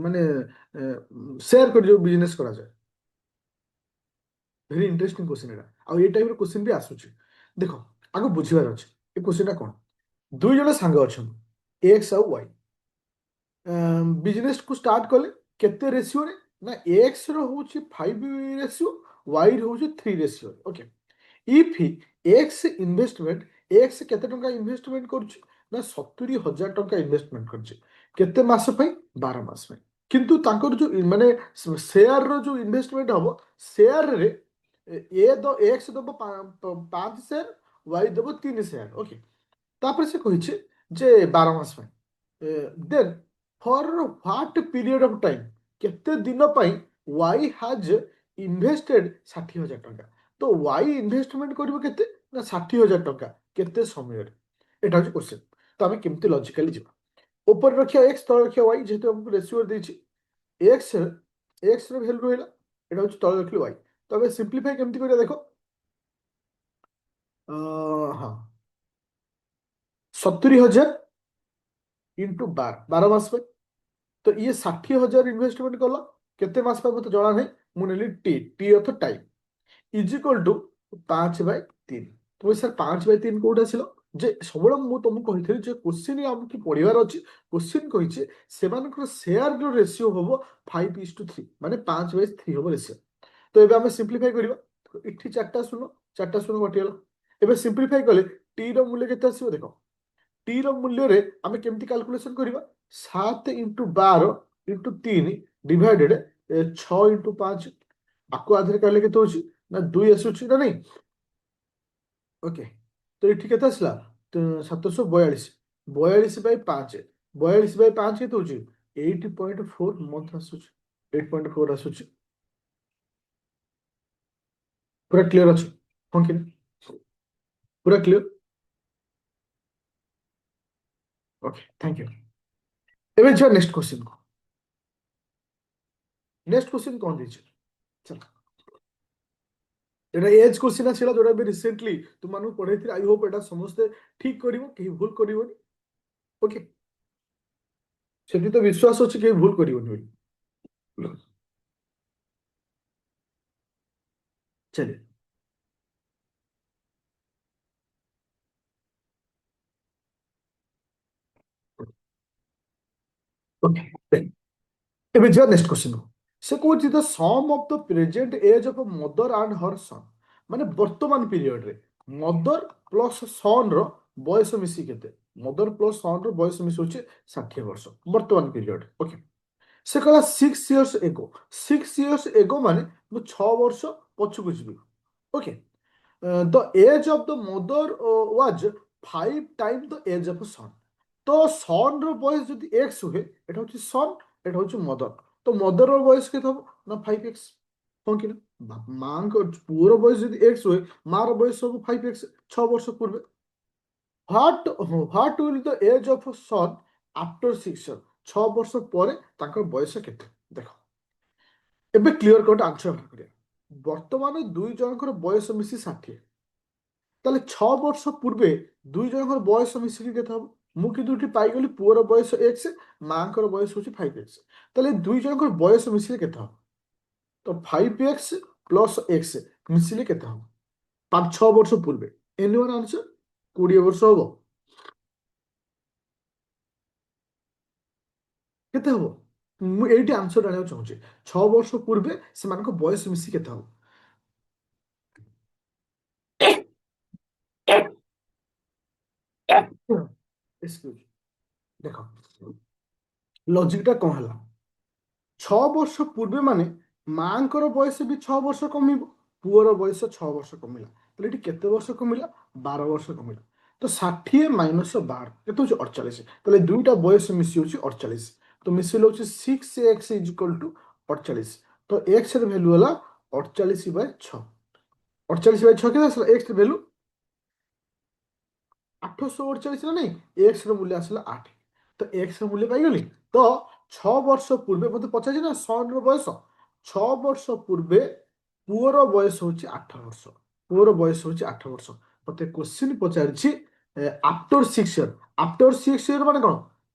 ମାନେ ସେୟାର କରି ଯୋଉ ବିଜନେସ୍ କରାଯାଏ। ଭେରି ଇଣ୍ଟରେଷ୍ଟିଂ କ୍ୱେଶ୍ଚିନ୍ ଏଟା, ଆଉ ଏଇ ଟାଇପର କ୍ୱେଶ୍ଚିନ୍ ବି ଆସୁଛି। ଦେଖ, ଆଗ ବୁଝିବାର ଅଛି ଏ କ୍ୱେଶ୍ଚିନ୍ଟା କ'ଣ। 2 ଜଣ ସାଙ୍ଗ ଅଛନ୍ତି, ଏକ୍ସ ଆଉ ୱାଇ, ବିଜନେସ୍ କୁ ଷ୍ଟାର୍ଟ କଲେ କେତେ ରେସିଓରେ ନା ଏକ୍ସ ର ହଉଛି 5 ରେସିଓ, ୱାଇ ର ହଉଛି 3 ratio. Okay, if X investment, X କେତେ ଟଙ୍କା ଇନଭେଷ୍ଟମେଣ୍ଟ କରୁଛି ନା 70,000 ଟଙ୍କା ଇନଭେଷ୍ଟମେଣ୍ଟ କରୁଛି। କେତେ ମାସ ପାଇଁ? 12 ମାସ ପାଇଁ। କିନ୍ତୁ ତାଙ୍କର ଯୋଉ ମାନେ ସେୟାରର ଯୋଉ ଇନଭେଷ୍ଟମେଣ୍ଟ ହବ, ସେୟାରରେ ଏକ୍ସ ଦବ 5 ସେୟାର, ୱାଇ ଦବ 3 ସେୟାର। ଓକେ, ତାପରେ ସେ କହିଛି ଯେ 12 ମାସ ପାଇଁ। ଦେନ୍ ଫର ହ୍ୱାଟ ପିରିୟଡ଼ ଅଫ ଟାଇମ୍, କେତେ ଦିନ ପାଇଁ ୱାଇ ହାଜ ଇନଭେଷ୍ଟେଡ୍ 60,000 ଟଙ୍କା। ତ ୱାଇ ଇନଭେଷ୍ଟମେଣ୍ଟ କରିବ କେତେ ନା 60,000 ଟଙ୍କା, କେତେ ସମୟରେ? ଏଟା ହଉଛି କ୍ୱେଶ୍ଚନ। ତ ଆମେ କେମିତି ଲଜିକାଲି ଯିବା? ଉପରେ ରଖିବା ଏକ୍ସ, ତଳେ ରଖିବା ୱାଇ, ଯେହେତୁ ଆମକୁ ରେସିଓ ଦେଇଛି। ଏକ୍ସ ର ଭ୍ୟାଲୁ ରହିଲା, ଏଟା ହଉଛି ତଳେ ରଖିଲେ ୱାଇ। ତ ଆମେ ସିମ୍ପ୍ଲିଫାଇ କେମିତି କରିବା ଦେଖ। ହଁ, 70,000 ଇଣ୍ଟୁ 12 ମାସ ପାଇଁ। ତ ଇଏ 60,000 ଇନଭେଷ୍ଟମେଣ୍ଟ କଲା, କେତେ ମାସ ପାଇଁ ମୋତେ ଜଣା ନାହିଁ, ମୁଁ ନେଲି ଟି ଅର୍ଥ ଟାଇମ୍, ଇଜ ଇକ୍ୱାଲ ଟୁ 5/3। ତୁମେ ସାର୍ 5/3 କୋଉଠି ଆସିଲ? ଯେ ସବୁବେଳେ ମୁଁ ତମକୁ କହିଥିଲି ଯେ କ୍ୱେଶ୍ଚିନ୍ ଆମକୁ ପଢିବାର ଅଛି। କ୍ୱେଶ୍ଚିନ୍ କହିଛି ସେମାନଙ୍କର ସେୟାରର ରେସିଓ ହବ 5:3, ମାନେ 5/3 ହବ ରେସିଓ। ତ ଏବେ ଆମେ ସିମ୍ପ୍ଲିଫାଇ କରିବା। ଏଠି ଚାରିଟା ଶୂନ କଟିଗଲା। ଏବେ ସିମ୍ପ୍ଲିଫାଇ କଲେ ଟି ର ମୂଲ୍ୟ କେତେ ଆସିବ ଦେଖ। ଟି ର ମୂଲ୍ୟରେ ଆମେ କେମିତି କାଲକୁଲେସନ କରିବା? 7 × 12 × 3 ଡିଭାଇଡେଡ 6 × 5। ଆକୁ ଆଧରେ କାଲେ କେତେ ହଉଛି ନା 2 ଆସୁଛି ନା ନାଇଁ? ଓକେ, ତ ଏଠି କେତେ ଆସିଲା? 742। 42/5, 42/5 କେତେ ହଉଛି? 8.4 ମନ୍ଥ ଆସୁଛି। 8.4 ଆସୁଛି। ପୁରା କ୍ଲିୟର ଅଛି? ହଁ କି ନା? ପୁରା କ୍ଲିୟର? Okay, thank you. ଏବେ ଯିବା ନେକ୍ସଟ କ୍ୱେଶ୍ଚିନ୍ କୁ। ନେକ୍ସଟ କ୍ୱେଶ୍ଚିନ୍ କଣ ଦେଇଛି? ଚାଲ, এটা ଏଜ୍ କ୍ୱେଶ୍ଚିନ୍ ଆସିଲା, ଯୋଉଟା ବି ରିସେଣ୍ଟଲି ତୁମମାନଙ୍କୁ ପଢେଇଥିଲି। ଆଇ ହୋପ ଏଟା ସମସ୍ତେ ଠିକ କରିବ, କେହି ଭୁଲ କରିବନି। ଓକେ, ସେଠି ତ ବିଶ୍ୱାସ ଅଛି କେହି ଭୁଲ କରିବନି ବୋଲି। ଚାଲେ, ଓକେ, ଏବେ ଯିବା ନେକ୍ସଟ କ୍ୱେଶ୍ଚିନ୍ କୁ। ସେ କହୁଛି the sum of the present age of mother and her son, ମାନେ ବର୍ତ୍ତମାନ ପିରିୟଡରେ ମଦର ପ୍ଲସ ସନ୍ ର ବୟସ ମିଶି କେତେ? ମଦର ପ୍ଲସ ସନ୍ ର ବୟସ ମିଶି ହଉଛି 60 ବର୍ଷ ବର୍ତ୍ତମାନ ପିରିୟଡ। ଓକେ, ସେ କହିଲା 6 years ago। 6 years ago ମାନେ ମୁଁ 6 ବର୍ଷ ପଛକୁ ଯିବି। Okay, the age of the mother was 5 times the age of son. ତ ସନ୍ ର ବୟସ ଯଦି ଏକ୍ସ ହୁଏ, ଏଟା ହଉଛି ସନ୍, ଏଟା ହଉଛି ମଦର। ତ ମଦର ର ବୟସ କେତେ ହବ ନା 5x। ହଁ କି ନା? ମାଙ୍କ ପୁଅର ବୟସ ଯଦି ଏକ୍ସ ହୁଏ, ମାର ବୟସ ହବ 5x, 6 ବର୍ଷ ପୂର୍ବେ। What will the age of son after 6 years? 6 ବର୍ଷ ପରେ ତାଙ୍କ ବୟସ କେତେ? ଦେଖ, ଏବେ କ୍ଲିୟର କଟ୍ ଆନ୍ସର କରିବା। ବର୍ତ୍ତମାନ ଦୁଇ ଜଣଙ୍କର ବୟସ ମିଶି 60। ତାହେଲେ 6 ବର୍ଷ ପୂର୍ବେ ଦୁଇ ଜଣଙ୍କର ବୟସ ମିଶିକି କେତେ ହବ? ମୁଁ କିନ୍ତୁ ଏଠି ପାଇଗଲି ପୁଅର ବୟସ ଏକ୍ସ, ମାଙ୍କର ବୟସ ହଉଛି 5x। ତାହେଲେ ଦୁଇ ଜଣଙ୍କର ବୟସ ମିଶିଲେ କେତେ ହବ? ତ 5x ପ୍ଲସ ଏକ୍ସ ମିଶିଲେ କେତେ ହବ? 5-6 ବର୍ଷ ପୂର୍ବେ। ଏନିୱାନ୍ ଆନ୍ସର? 20 ବର୍ଷ ହବ? କେତେ ହବ? ମୁଁ ଏଇଠି ଆନ୍ସର ଜାଣିବାକୁ ଚାହୁଁଛି। 6 ବର୍ଷ ପୂର୍ବେ ସେମାନଙ୍କ ବୟସ ମିଶି କେତେ ହବ? Excuse, ଦେଖ ଲଜିକଟା କଣ ହେଲା? 6 ବର୍ଷ ପୂର୍ବେ ମାନେ ମାଙ୍କର ବୟସ ବି 6 ବର୍ଷ କମିବ, ପୁଅର ବୟସ 6 ବର୍ଷ କମିଲା। ତାହେଲେ ଏଠି କେତେ ବର୍ଷ କମିଲା? 12 ବର୍ଷ କମିଲା। ତ 60 - 12 କେତେ ହଉଛି? 48। ତାହେଲେ ଦୁଇଟା ବୟସ ମିଶି ହଉଛି 48। ତ ମିଶିଲେ ହଉଛି 6x = 48। ତ x ର ଭ୍ୟାଲୁ ହେଲା 48/6। 48/6 କେତେ ଆସିଲା? x ର ଭ୍ୟାଲୁ 848 ନା ନାଇଁ? x ର ମୂଲ୍ୟ ଆସିଲା 8। ତ x ର ମୂଲ୍ୟ ପାଇଗଲି। ତ 6 ବର୍ଷ ପୂର୍ବେ ମତେ ପଚାରିଛି ନା ସନ୍ ର ବୟସ। 6 ବର୍ଷ ପୂର୍ବେ ପୁଅର ବୟସ ହଉଛି 8 ବର୍ଷ। ପୁଅର ବୟସ ହଉଛି 8 ବର୍ଷ। ମତେ କ୍ୱେଶ୍ଚିନ୍ ପଚାରିଛି ଆଫ୍ଟର 6 years। ଆଫ୍ଟର 6 years ମାନେ କଣ?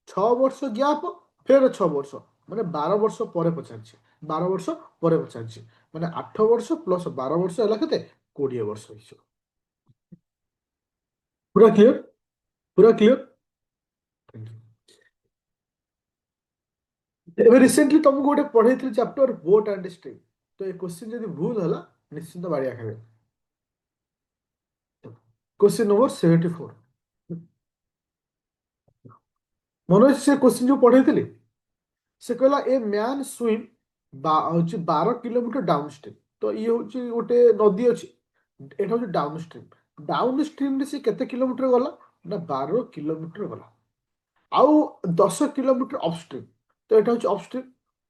6 ବର୍ଷ ଗ୍ୟାପ ଫେର 6 ବର୍ଷ, ମାନେ 12 ବର୍ଷ ପରେ ପଚାରିଛି। 12 ବର୍ଷ ପରେ ପଚାରିଛି, ମାନେ 8 ବର୍ଷ ପ୍ଲସ 12 ବର୍ଷ ହେଲା କେତେ? 20 ବର୍ଷ ହେଇଯିବ। ପୁରା କ୍ଲିୟର? ପୁରା କ୍ଲିୟର? ଏବେ ରିସେଣ୍ଟଲି ତମକୁ ଗୋଟେ ପଢେଇଥିଲି ଚାପ୍ଟର ବୋଟ୍ ଆଣ୍ଡ ଷ୍ଟ୍ରିମ୍। ତ ଏ କ୍ୱେଶ୍ଚିନ୍ ଯଦି ଭୁଲ ହେଲା ନିଶ୍ଚିନ୍ତ ବାଡ଼ିଆ ଖାଇବେ। Question number 74। ମନେ ଅଛି ସେ କ୍ୱେଶ୍ଚିନ୍ ଯୋଉ ପଢେଇଥିଲି? ସେ କହିଲା ଏ ମ୍ୟାନ୍ ସୁଇମ୍ ହଉଛି 12 କିଲୋମିଟର ଡାଉନ୍ ଷ୍ଟ୍ରିମ୍। ତ ଇଏ ହଉଛି ଗୋଟେ ନଦୀ ଅଛି, ଏଟା ହଉଛି ଡାଉନ୍ ଷ୍ଟ୍ରିମ୍। ଡାଉନ୍ ଷ୍ଟ୍ରିମ୍ରେ ସେ କେତେ କିଲୋମିଟର ଗଲା ନା 12 କିଲୋମିଟର ଗଲା। ଆଉ 10 କିଲୋମିଟର ଅପଷ୍ଟ୍ରିମ୍, ତ ଏଟା ହଉଛି ଅପଷ୍ଟ୍ରିମ୍।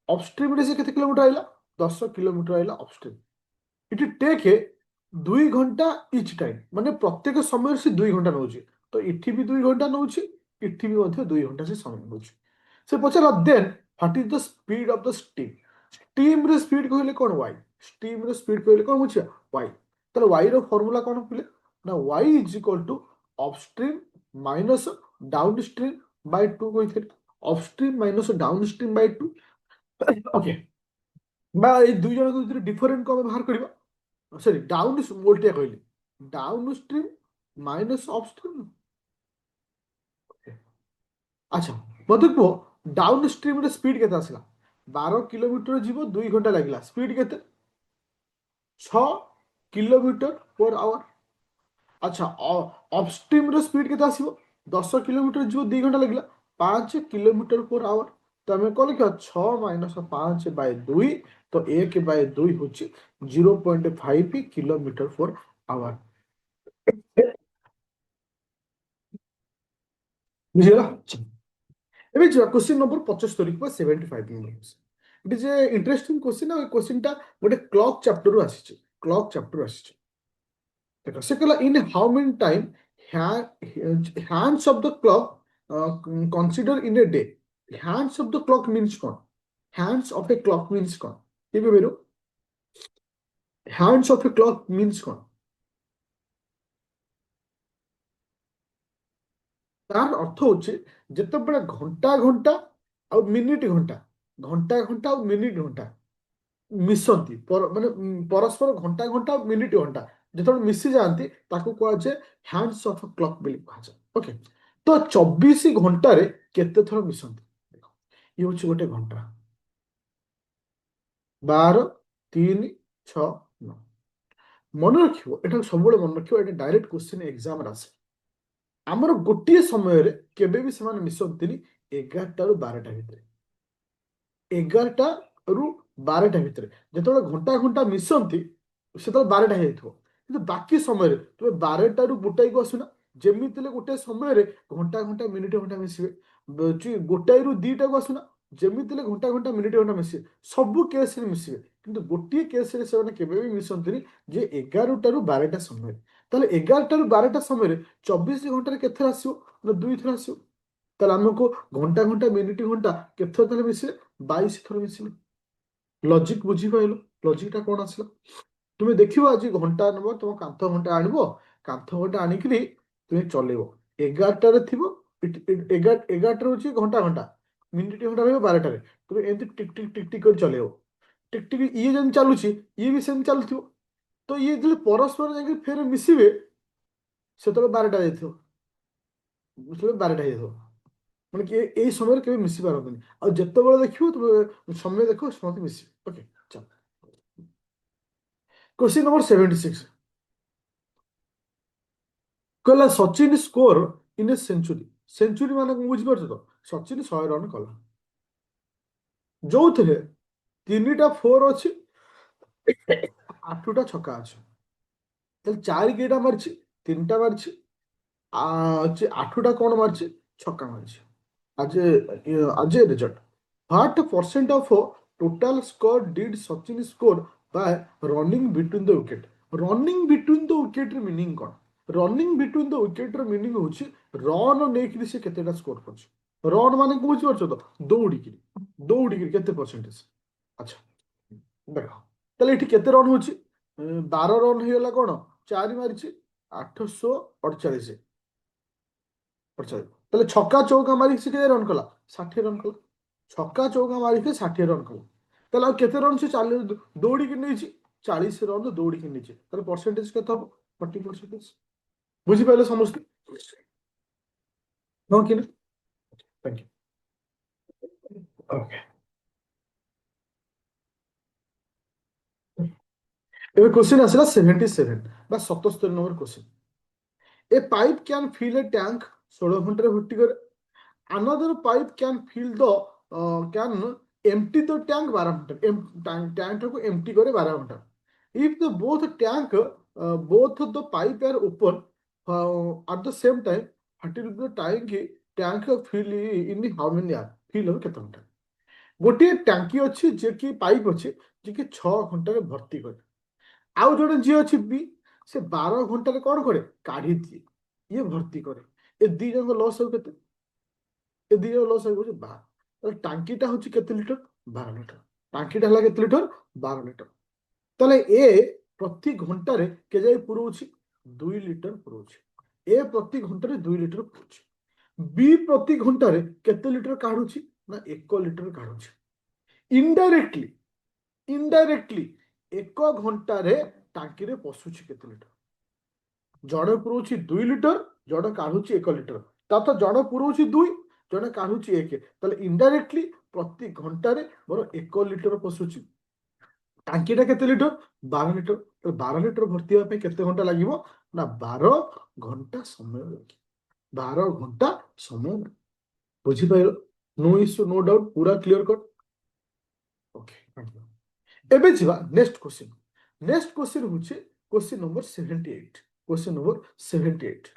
ଅପଷ୍ଟ୍ରିମ୍ରେ ସେ କେତେ କିଲୋମିଟର ଆଇଲା? 10 କିଲୋମିଟର ଆଇଲା ଅପଷ୍ଟ୍ରିମ୍। ଏଠି ଟେକ୍ 2 ଘଣ୍ଟା ଇଚ୍ ଟାଇମ୍, ମାନେ ପ୍ରତ୍ୟେକ ସମୟରେ ସେ 2 ଘଣ୍ଟା ନେଉଛି। ତ ଏଠି ବି 2 ଘଣ୍ଟା ନେଉଛି, ଏଠି ବି ମଧ୍ୟ 2 ଘଣ୍ଟା ସେ ସମୟ ନେଉଛି। ସେ ପଚାରିଲା then what is the speed of the steam? Steam ର ସ୍ପିଡ୍ କହିଲେ କଣ? ୱାଇ। ଷ୍ଟିମ୍ ର ସ୍ପିଡ୍ କହିଲେ କଣ ବୁଝିବା? ୱାଇ। ତାହେଲେ ୱାଇ ର ଫର୍ମୁଲା କଣ ପିଲେ? ନା Y is equal to upstream minus down stream Bai 2 କହିଥିଲି। Upstream minus down stream Bai 2। Okay, ବା ଏଇ ଦୁଇ ଜଣଙ୍କ ଭିତରେ ଡିଫରେଣ୍ଟ କଣ ବାହାର କରିବା? ସରି, ଡାଉନ୍ ଓଲଟିଆ କହିଲି। Down stream minus upstream. ଆଚ୍ଛା, ମତେ କୁହ ଡାଉନ୍ ଷ୍ଟ୍ରିମ୍ ରେ ସ୍ପିଡ୍ କେତେ ଆସିଲା? 12 କିଲୋମିଟର ଯିବ, 2 ଘଣ୍ଟା ଲାଗିଲା। ସ୍ପିଡ୍ କେତେ? 6 किलोमीटर पर आवर। अच्छा, अपस्ट्रीम रो स्पीड केते आसीबो? 10 किलोमीटर जो 2 घंटा लगला, 5 किलोमीटर पर आवर। तो आम कौन लिखा 6 माइनस 5 बाय 2, तो 1 बाय 2 होची 0.5 किलोमीटर पर आवर। बुझिगला? ଏବେ ଯିବା क्वेश्चन नंबर 75 ବା 75 number. Eat is a interesting question. ଆଉ क्वेश्चनଟା ଗୋଟେ କ୍ଲକ୍ ଚାପ୍ଟରରୁ ଆସିଛି, କ୍ଲକ୍ ଚାପ୍ଟରରୁ ଆସିଛି। देखो से कहला in how many time hands of the clock consider in a day। hands of the clock means कौन? hands of a clock means कौन? ये भी बेरो hands of a clock means कौन? तार अर्थ होचे ଯେତେବେଳେ ଘଣ୍ଟା ଘଣ୍ଟା ଆଉ ମିନିଟ ଘଣ୍ଟା, ଘଣ୍ଟା ଘଣ୍ଟା ଆଉ ମିନିଟ ଘଣ୍ଟା ମିଶନ୍ତି, ମାନେ ପରସ୍ପର ଘଣ୍ଟା ଘଣ୍ଟା ଆଉ ମିନିଟ ଘଣ୍ଟା ଯେତେବେଳେ ମିଶି ଯାଆନ୍ତି ତାକୁ କୁହାଯାଏ ହ୍ୟାଣ୍ଡସ୍ ଅଫ୍ କ୍ଲକ୍ ବୋଲି କୁହାଯାଏ। ଓକେ, ତ 24 ଘଣ୍ଟାରେ କେତେ ଥର ମିଶନ୍ତି? ଦେଖ, ଇଏ ହଉଛି ଗୋଟେ ଘଣ୍ଟା, 12, 3, 6, 9। ମନେ ରଖିବ, ଏଟା ସବୁବେଳେ ମନେ ରଖିବ, ଏଟା ଡାଇରେକ୍ଟ କ୍ୱେଶ୍ଚିନ୍ ଏକ୍ସାମରେ ଆସେ। ଆମର ଗୋଟିଏ ସମୟରେ କେବେ ବି ସେମାନେ ମିଶନ୍ତିନି 11ଟାରୁ 12ଟା ଭିତରେ। 11ଟାରୁ 12ଟା ଭିତରେ ଯେତେବେଳେ ଘଣ୍ଟା ଘଣ୍ଟା ମିଶନ୍ତି ସେତେବେଳେ 12ଟା ହେଇଯାଇଥିବ, କିନ୍ତୁ ବାକି ସମୟରେ ତୁମେ 12ଟାରୁ ଗୋଟାଏକୁ ଆସୁନା, ଯେମିତି ହେଲେ ଗୋଟେ ସମୟରେ ଘଣ୍ଟା ଘଣ୍ଟା ମିନିଟ ଘଣ୍ଟା ମିଶିବେ। ଗୋଟାଏରୁ 2ଟାକୁ ଆସୁନା, ଯେମିତି ହେଲେ ଘଣ୍ଟା ଘଣ୍ଟା ମିନିଟ ଘଣ୍ଟା ମିଶିବେ। ସବୁ କେସ୍ରେ ମିଶିବେ, କିନ୍ତୁ ଗୋଟିଏ କେସ୍ରେ ସେମାନେ କେବେ ବି ମିଶନ୍ତିନି ଯେ 11ଟାରୁ 12ଟା ସମୟରେ। ତାହେଲେ 11ଟାରୁ 12ଟା ସମୟରେ 24 ଘଣ୍ଟାରେ କେତେ ଆସିବ ନା 2 ଥର ଆସିବ। ତାହେଲେ ଆମକୁ ଘଣ୍ଟା ଘଣ୍ଟା ମିନିଟ ଘଣ୍ଟା କେତେ ଥର ତାହେଲେ ମିଶିଲେ? 22 ଥର ମିଶିଲେ। ଲଜିକ୍ ବୁଝିପାରିଲ? ଲଜିକଟା କ'ଣ ଆସିଲା? ତୁମେ ଦେଖିବ ଆଜି ଘଣ୍ଟା ନେବ, ତୁମ କାନ୍ଥ ଘଣ୍ଟା ଆଣିବ, କାନ୍ଥ ଘଣ୍ଟା ଆଣିକିରି ତୁମେ ଚଲେଇବ। 11ଟାରେ ଥିବ, 11ଟାରେ ହଉଛି ଘଣ୍ଟା ଘଣ୍ଟା, ମିନିଟ ଘଣ୍ଟା ରହିବ 12ଟାରେ। ତୁମେ ଏମିତି ଟିକ୍ ଟିକ୍ ଟିକ୍ ଟିକ୍ କରି ଚଲେଇବ। ଟିକ୍ ଟିକ୍ ଇଏ ଯେମିତି ଚାଲୁଛି ଇଏ ବି ସେମିତି ଚାଲୁଥିବ। ତ ଇଏ ଯେତେବେଳେ ପରସ୍ପର ଯାଇକି ଫେରେ ମିଶିବେ ସେତେବେଳେ 12ଟା ଯାଇଥିବ, ସେତେବେଳେ 12ଟା ହେଇଯାଇଥିବ। ମାନେ କି ଏଇ ସମୟରେ କେବେ ମିଶି ପାରନ୍ତିନି। ଆଉ ଯେତେବେଳେ ଦେଖିବ ତୁମେ ସମୟ ଦେଖିବ ସମସ୍ତେ ମିଶିବେ। ଓକେ, ଚାଲ क्वेश्चन नंबर 76। କହିଲା Sachin score in a century. Century ମାନେ କଣ ବୁଝିପାରୁଛ ତ? ସଚିନ 100 ରନ୍ କଲା, ଯୋଉଥିରେ 3ଟା 4 ଅଛି, 8ଟା ଛକା ଅଛି। ତାହେଲେ 4 କେଇଟା ମାରିଛି? 3ଟା ମାରିଛି। 8ଟା କ'ଣ ମାରିଛି? ଛକା ମାରିଛି। as a result, what percent of total score did Sachin score by running between the wicket? running between the wicket ର meaning କ'ଣ? running between the wicket ର meaning ହଉଛି ରନ୍ ନେଇକିରି ସେ କେତେଟା ସ୍କୋର କରିଛି। ରନ୍ ମାନେ କଣ ବୁଝିପାରୁଛ ତ? ଦୌଡ଼ିକିରି, ଦୌଡ଼ିକିରି କେତେ ପରସେଣ୍ଟେଜ। ଆଚ୍ଛା, ଦେଖ ତାହେଲେ ଏଠି କେତେ ରନ୍ ହଉଛି? 12 ରନ୍ ହେଇଗଲା। କ'ଣ 4 ମାରିଛି? 848। ତାହେଲେ ଛକା ଚୌକା ମାରିକି ସେ କେତେ ରନ୍ କଲା? 60 ରନ୍ କଲା। ଛକା ଚୌକା ମାରିକି 60 ରନ୍ କଲା। ତାହେଲେ ଆଉ କେତେ ରନ୍ ସେ ଦୌଡ଼ିକି ନେଇଛି? 40 ରନ୍ ଦୌଡ଼ିକି ନେଇଛି। ତାହେଲେ ପରସେଣ୍ଟେଜ କେତେ ହବ? 40%। ବୁଝିପାରିଲେ ସମସ୍ତେ? ହଁ କି ନା? Thank you. ଓକେ, ଏବେ କ୍ୱେଶ୍ଚିନ୍ ଆସିଲା 77 ବା 77 number question. A pipe can fill a tank 16 ଘଣ୍ଟାରେ ଭର୍ତ୍ତି କରେ। another pipe can fill the can empty the tank 12 घंटा। टैंक को empty करे 12 घंटा। if the both tank both the pipe are open at the same time, what is the tank fill in how many hour? fill হবে କେତେ ଘଣ୍ଟା? ଗୋଟିଏ ଟାଙ୍କି ଅଛି ଯେ କି ପାଇପ୍ ଅଛି ଯେ କି 6 ଘଣ୍ଟାରେ ଭର୍ତ୍ତି କରେ। ଆଉ ଜଣେ ଯିଏ ଅଛି ବି, ସେ 12 ଘଣ୍ଟାରେ କ'ଣ କରେ? କାଢି ଦିଏ। ଇଏ ଭର୍ତ୍ତି କରେ। ଏ ଦି ଜଣଙ୍କ ଲସ୍ ହେବ କେତେ? ଏ ଦି ଜଣ ଲସ୍ ହେଉଛି 12। ତାହେଲେ ଟାଙ୍କିଟା ହଉଛି କେତେ ଲିଟର? 12 ଲିଟର। ଟାଙ୍କିଟା ହେଲା କେତେ ଲିଟର? 12 ଲିଟର। ତାହେଲେ ଏ ପ୍ରତି ଘଣ୍ଟାରେ କେଯାଏ ପୁରଉଛି? 2 ଲିଟର ପୁରଉଛି। ଏ ପ୍ରତି ଘଣ୍ଟାରେ 2 ଲିଟର ପୁରଉଛି। ବି ପ୍ରତି ଘଣ୍ଟାରେ କେତେ ଲିଟର କାଢୁଛି? ନା 1 ଲିଟର କାଢୁଛି। ଇନଡାଇରେକ୍ଟଲି, ଇନଡାଇରେକ୍ଟଲି 1 ଘଣ୍ଟାରେ ଟାଙ୍କିରେ ପଶୁଛି କେତେ ଲିଟର? ଜଣେ ପୁରଉଛି 2 ଲିଟର, ଜଣେ କାଢୁଛି 1 ଲିଟର। ତା ଜଣେ ପୁରଉଛି 2, ଜଣେ କାଢୁଛି 1। ତାହେଲେ ଇନଡାଇରେକ୍ଟଲି ପ୍ରତି ଘଣ୍ଟାରେ ମୋର 1 ଲିଟର ପଶୁଛି। टांकीटा केते लिटर 12 लिटर। तो 12 लिटर भर्ती होगा केते घंटा लगे ना 12 घंटा समय लगे। 12 घंटा समय बुझीपार नो इश्यू नो डाउट पूरा क्लियर कट ओके एबे जीवा नेक्स्ट क्वेश्चन। नेक्स्ट क्वेश्चन होचे क्वेश्चन नंबर 78। क्वेश्चन नंबर 78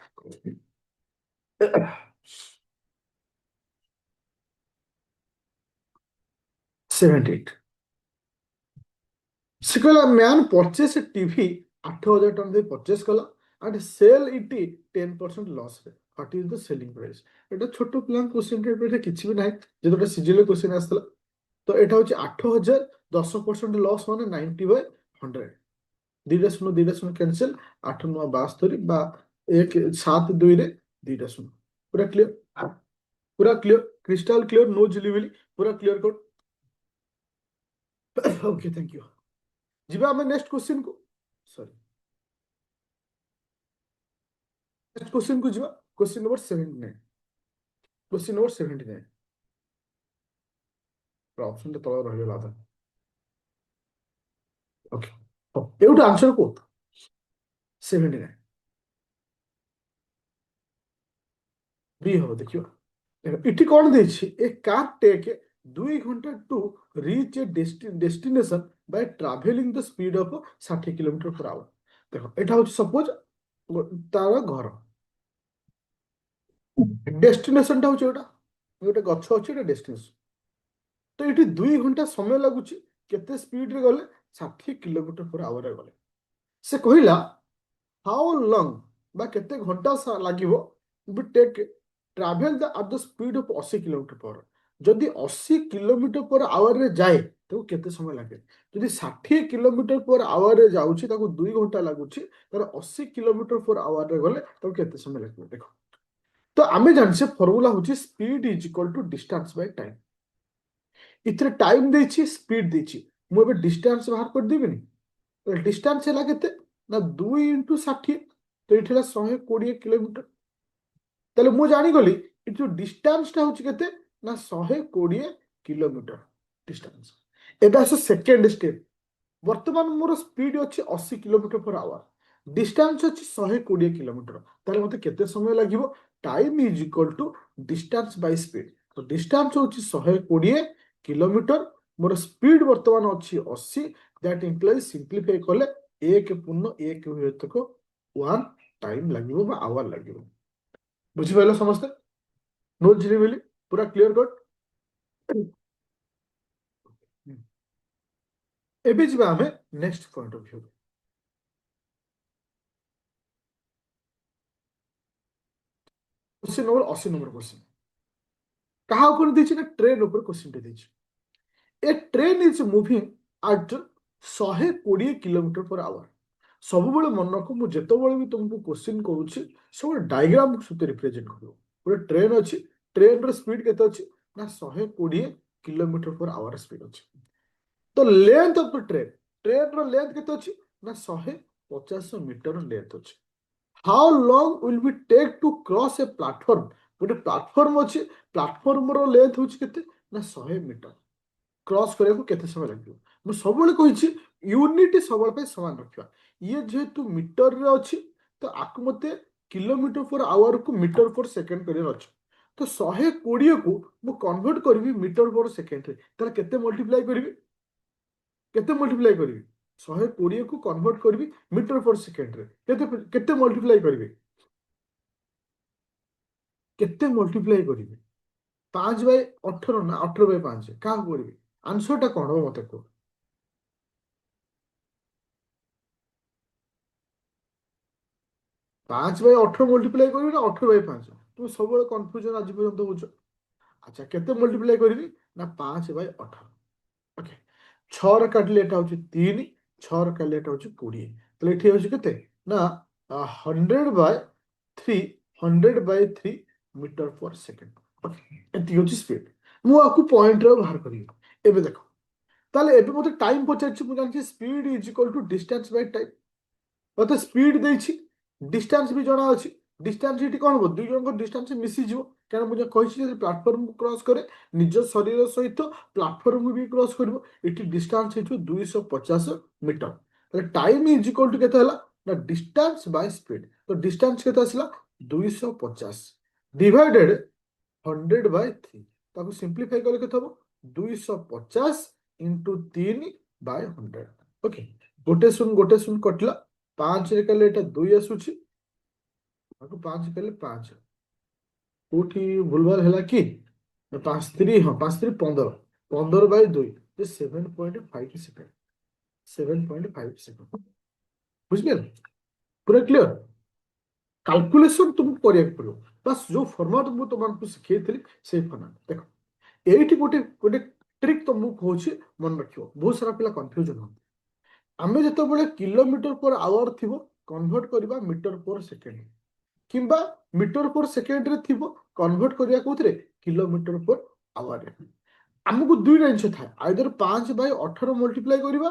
78 से कहला मैन परचेस टीवी 8,000 टन दे परचेस कला एंड सेल इट 10% लॉस रे what is the selling price. एटा छोटो प्लान क्वेश्चन रे एटा किछि भी नाही जे दोटा सिजिल क्वेश्चन आस्तला। तो एटा होची 8,000 10% लॉस माने 90/100 2टा शून्य कैंसिल 8 9 72 बा 1 7 2 रे 2टा शून्य पूरा क्लियर। पूरा क्लियर क्रिस्टल क्लियर नो जिलीबिली पूरा clear code okay thank you. जीवा हमें नेक्स्ट क्वेश्चन को सॉरी नेक्स्ट क्वेश्चन को जीवा question number 79। Question number 79 option टे तळ रहिला था ओके एउटा आंसर को 79 बी हो देखियो। इटी कौन देछि ए कार टेक 2 घंटा to reach a destination by travelling the speed of 60 kilometre per hour. देखो एटा हो सपोज तार घर डेस्टिनेशन टा होचे एटा गोटे गछ अछि एटा डेस्टिनेशन। तो ये 2 घंटा समय लगुच केते स्पीड रे गले 60 किलोमीटर पर आवर रे गले। से कहिला हाउ लॉन्ग बा केते घंटा लागिवो be take travel the at the speed of 80 kilometre per hour. जदि 80 किलोमीटर पर आवर रे जाए तो केते समय लागे। जदि 60 किलोमीटर पर आवर रे जाउची ताको 2 घंटा लागुची तर 80 किलोमीटर पर आवर रे गले तो केते समय लागे देखो। तो आमे जानछे फार्मूला होची speed is equal to distance by time. इतने टाइम देछि स्पीड देछि मु एबे डिस्टेंस बाहर कर देबिनी। तो डिस्टेंस हैला केते ना 2 * 60 तो इठला 120 किलोमीटर। ताले मु जानि गली इ जो डिस्टेंस ता होछि केते ना 120 किलोमीटर डिस्टेंस। एबे आसे सेकंड स्टेप वर्तमान मोर स्पीड अछि 80 किलोमीटर पर आवर डिस्टेंस अछि 120 किलोमीटर। ताले मते केते समय लागिवो time is equal to distance by speed. तो डिस्टेंस होछि 120 किलोमीटर मोर स्पीड वर्तमान अछि 80 दैट इंप्लाइज सिंपलीफाई कले 1.1 हुए तक 1 टाइम लागिवो बा आवर लागिवो। बुझि पाइलो समस्ते नो जिरि बेली पूरा क्लियर कट। एबे जिबा हमें next point of view question number 80 number question कहा ऊपर देछि ना ट्रेन ऊपर क्वेश्चन टे देछि। A train is moving at 120 kilometre per hour. सब बेले मन को मु जेतो बेले भी तुमको क्वेश्चन करूछि सब डायग्राम सहित रिप्रेजेंट करियो। गोटे ट्रेन अछि ट्रेन रो स्पीड केते अछि ना 120 किलोमीटर पर आवर स्पीड अछि। तो length of the train train रो लेंथ केते अछि ना 150 मीटर लेंथ अछि। How long will be take to cross a platform. गोटे प्लेटफॉर्म अछि प्लेटफॉर्म रो लेंथ होछि केते ना 100 मीटर क्रॉस करने को केते समय लगे। मु सबले कहिछि यूनिट सबले पे समान रखिबा। ये जेहेतु मीटर रे अछि तो आकु मते किलोमीटर पर आवर को मीटर पर सेकंड करे अछि। तो 120 को मु कन्वर्ट करबी मीटर पर सेकंड रे तार केते मल्टीप्लाई करबी 120 को कन्वर्ट करबी मीटर पर सेकंड रे केते मल्टीप्लाई करबी 5/18 ना 18/5 का करबी आंसर टा कोन हो मते को 5/18 मल्टीप्लाई करी ना 18/5 तुम सब कन्फ्यूजन आज पर्यंत होछ। अच्छा केते मल्टीप्लाई करबी ना 5/18 ओके 6 रे काटले एटा होची 3 6 रे काटले एटा होची 20 तो एठी होची केते ना 100/3 100/3 मीटर पर सेकंड ओके एटी होची स्पीड। मु आकु पॉइंट रे बाहर करी एबे देखो ताले एबे मते टाइम पचारछि मु जानछि speed is equal to distance by time. मते स्पीड देछि डिस्टेंस भी जणा अछि डिस्टेंस ये कौन हम दुई जन डिस्टेंस मिसीज क्या मुझे कही प्लाटफर्म को क्रॉस करे निज शरीर सहित प्लाटफर्म भी क्रॉस कर डिस्टेंस हो 250 metre time is equal to केते हला ना डिस्टेंस बाय स्पीड तो डिस्टेंस केते आसला 250 डिवाइडेड 100 बाय 3 ताको सिंप्लीफाई कले केते हबो 250 इंटू 3 बाय 100 ओके गोटे शून कटला 5 रे कले एटा 2 आसुची ताको 5 कले 5 कोठी भूलभाल है कि 5 3 हाँ 5 3 15 15 बाय 2 जे 7.5 सेकेंड 7.5 सेकेंड बुझिए पूरा क्लियर कैलकुलेशन तुमको करिया पड़ो बस जो फॉर्मेट मु तुमको सिखेइथिली से फॉर्मेट देखो एठी गोटे गोटे ट्रिक तुमको कहूची मन रखियो बहुत सारा पिला कंफ्यूजन हो आमे जतो बेले किलोमीटर पर आवर थिबो कन्वर्ट करबा मीटर पर सेकेंड किंबा मीटर पर सेकेंड रे थिबो कन्वर्ट करिया कोथरे किलोमीटर पर आवर रे हमको दुई रेंज था आइदर 5/18 मल्टीप्लाई करबा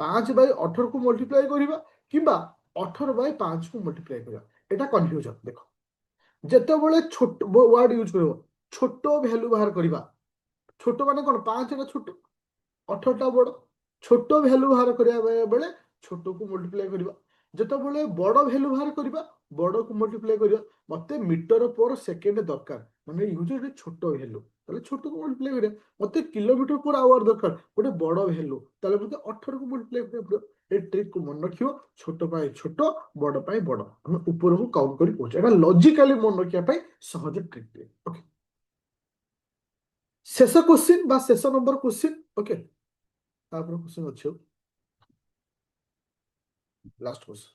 5/18 को मल्टीप्लाई करबा किंबा 18/5 को मल्टीप्लाई करबा एटा कंफ्यूजन देखो जेते बेले छोट वर्ड यूज करबो छोटो वैल्यू बाहर करबा छोटो माने कोन 5 टा छोटो 18टा बड़ छोट भैल्यू बाहर करिया बेले छोट को मल्टीप्लाई करबा जेते बेले बड़ भैल्यू बाहर करबा बड़ को मल्टीप्लाई करबा मते मीटर पर सेकेंड दरकार माने यूज रे छोट भैल्यू ताले छोट को मल्टीप्लाई करिया मते किलोमीटर पर आवर दरकार गोटे बड़ भैल्यू ताले मते 18 को मल्टीप्लाई करिया पड़ो ए ट्रिक को मन रखियो छोट पाए छोट बड़ पाए बड़ हम ऊपर को काउंट करी पहुंचे एटा लॉजिकली मन रखिया पाए सहज ट्रिक ओके शेष क्वेश्चन बा शेष नंबर क्वेश्चन ओके तापर क्वेश्चन अछि last question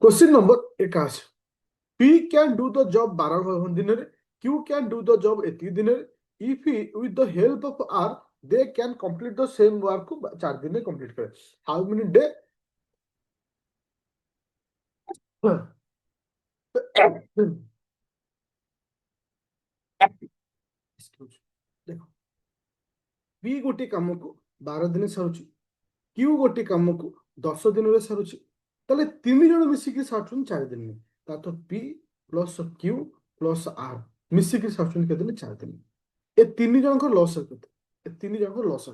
question number 21 P can do the job 12 दिन रे Q can do the job 80 दिन रे if he with the help of R they can complete the same work को 4 दिन में complete करे how many day देखो P गोटे काम को 12 दिन सारुची Q गोटे काम को 10 दिन रे सारुची ताले तीन जण मिसिकी सारुचन 4 दिन में ता तो P plus Q plus R मिसिकी सारुचन के दिन 4 दिन ए तीन जनकर लॉस केते ए तीन जनकर लॉस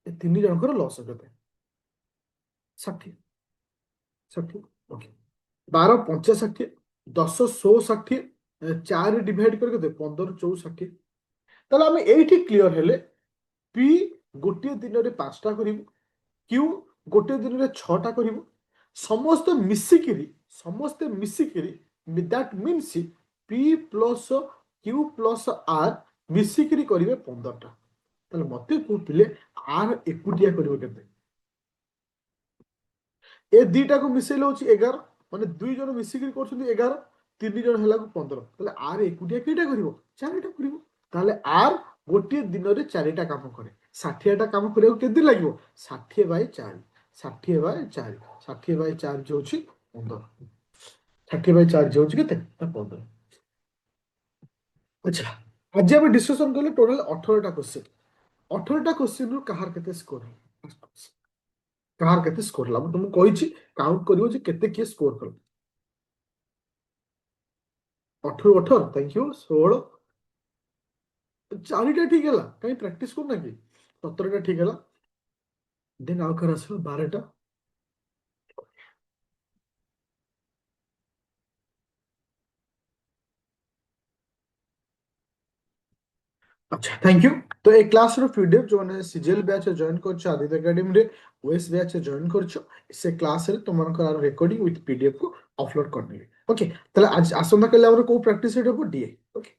ए तीन जनकर लॉस केते 60 60 ओके 12 5 60 10 16 60 4 डिवाइड करके दे 15 14 60 ताले हम एठी क्लियर हेले पी गोटे दिन रे 5टा करिवो क्यू गोटे दिन रे 6टा करिवो समस्त मिसिकिरी that means P plus Q plus R मिसिकिरी करिवे 15टा ताले मते कहतिले आर एकुटिया करिवो केते ए दीटा को मिसेले होची 11 माने दुई जन मिसिकिरी करछुंती 11 तीन जन हला को 15 ताले आर एकुटिया केटा करिवो चारिटा करिवो ताले आर गोटे दिन रे चारिटा काम करे 60टा काम करियो केते लागिवो 60/4 60/4 60/4 जो होची 15 30/4 जो होची केते 15 अच्छा आज हम डिस्कशन करले टोटल 18टा क्वेश्चन 18टा क्वेश्चन रो कहार केते स्कोर कहार केते स्कोर ला तुम कहिछि काउंट करियो जे केते के स्कोर कर 18 18 थैंक यू 16 चारिटा ठीक है कहीं प्रैक्टिस करना कि 17टा ठीक है देन आउ कर आसो 12टा अच्छा थैंक यू तो एक क्लास रो पीडीएफ जो ने सीजीएल बैच जॉइन करछ आदित्य एकेडमी रे ओएस बैच जॉइन करछ से क्लास रे तुमनकर रिकॉर्डिंग विथ पीडीएफ को अपलोड करने ओके तले आज आसंता कले हमर को प्रैक्टिस हेड हो डीए ओके